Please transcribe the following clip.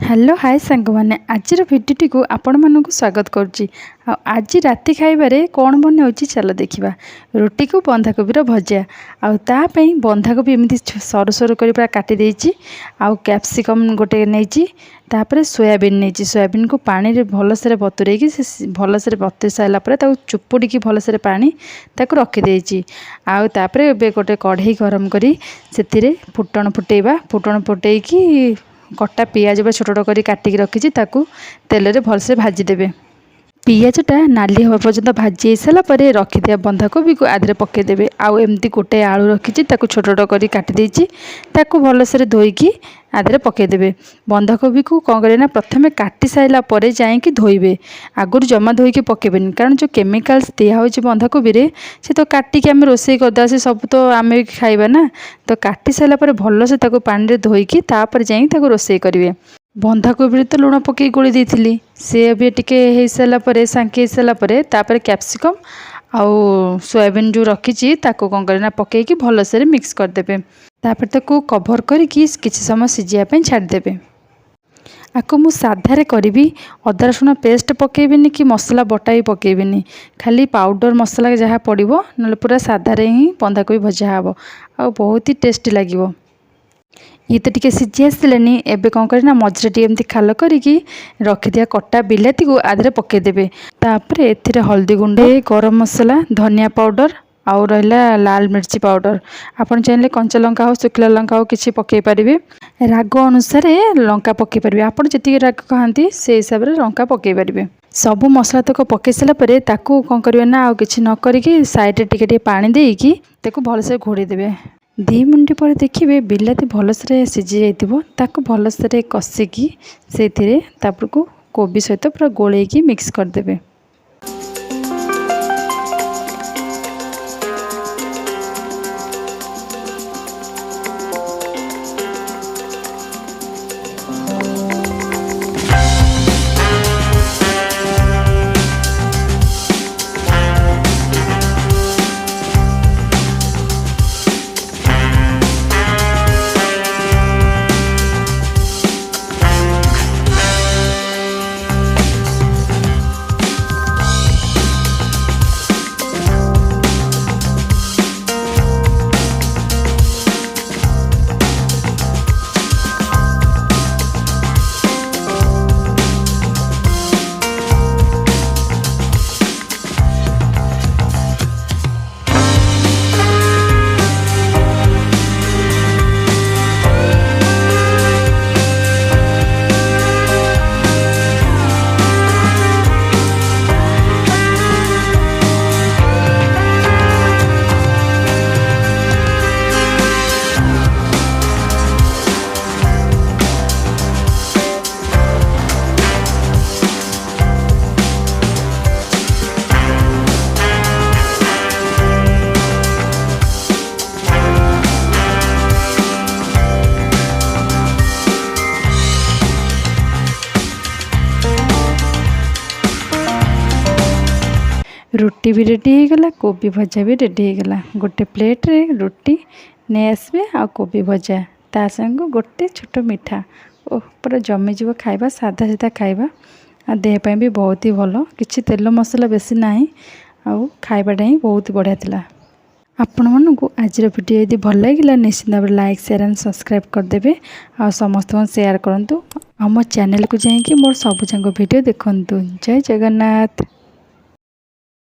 Hello hi सांग मैंने आज भिडटी को आपण मानक स्वागत करुच्ची। आज राति खाइबारे कौन बन चल देखा रुटी को बंधाकोबी भजा आपाई बंधाकोबी एमती सरू सरू कर पूरा काटी देछि आउ कैप्सिकम गोटे नहीं तापर सोयाबीन नहीं सोयाबीन को पानी रे भलसे बतुरे भलसे बतुरी सारापर चुपुड़ी भलसे पानी ताक रखीदे आउे गोटे कढ़ई गरम करी से फुटण फुटेबा फुटण फुटेकी कटा पियाज छोट छोट कर काटिक रखी तेल रे भलसे भाजीदेवे। पियाजटा नाली हवा पर्यंत भाजी सारापर रखिदिया बंधाकोबी को आधे पकईदेवे। आउ एमती गोटे आलू रखी छोट छोट कर काटिदेछि भलसे धोईकी आधे पकईदेवे। बंधाकोबी को कौन करें प्रथम काटी सारापर जाइए धोइबे आगुरी जमा धोईकी पकेबेनि कारण जो केमिकाल्स दिया बंधाकोबी से तो काटिकी आम रोषे करदे से सब तो आम भी खाइबा ना तो काटी सारापर भलसे पानी धोईकी तापर जाइए रोषे करेंगे। बंधाकोबी तो लुण पकई गोली देती सी भी टे सारापर सांखी सारापर तापर कैप्सिकम आउ सोयाबीन जो रखी कौन करना पकईकी भलसे मिक्स करदे तापर ताको कभर करके किसी समय सिझापी छाड़देवे। आपको मु साधारे करी अदा रसुण पेस्ट पकेबेनि कि मसला बटा भी पकेबेनि खाली पाउडर मसला जहाँ पड़ो ना पूरा साधारे ही बंधाकोबी भजा हे आ बहुत ही टेस्टी लगे। ये तो टे सीझी आसलानी एवं कौन करना मझे टे एमती खाल करके रखिदिया कटा बिलाती को आधे पकईदेवे। तापर एथिरे हल्दी गुंड गरम मसला धनिया पाउडर आउ रहा लाल मिर्ची पाउडर आपन चाहिए कंचा लंका हो शुखला लंका हो किसी पकई पारे राग अनुसार लंका पकई पारे आपड़ जी राग कहती से हिसाब से लंका पकई पारे। सब मसला तक पकई सारापर ताकू कौन करेंगे ना आउ किसी न करिकी साइड टे पानी देकी भलसे घोड़ी देवे। 2 मिनट पर देखिए बिलाती भलसे सीझी जाइए भलसे कषिकी से को कोबी सहित पूरा गोलैकी मिक्स करदे। रुटी भी रेडी हो गला कोबी भजा भी रेडी हो गला। गोटे प्लेट रे रुटी नहीं आसबे आ कोबी भजा ता संग गोटे छोट मिठा ओ पूरा जमी जीव खाइबा सादा सीधा खाइबा आ देह भी बहुत ही भल किछि तेल मसला बेसी नाही आ खाइबाटा ही बहुत बढ़िया थिला। आपण मानू आज वीडियो यदि भल लगे निश्चित भाव लाइक शेयर एंड सब्सक्राइब करदे आ समस्त शेयर करंतु। आम चैनल को जाइए मोर सब वीडियो देखंतु। जय जगन्नाथ।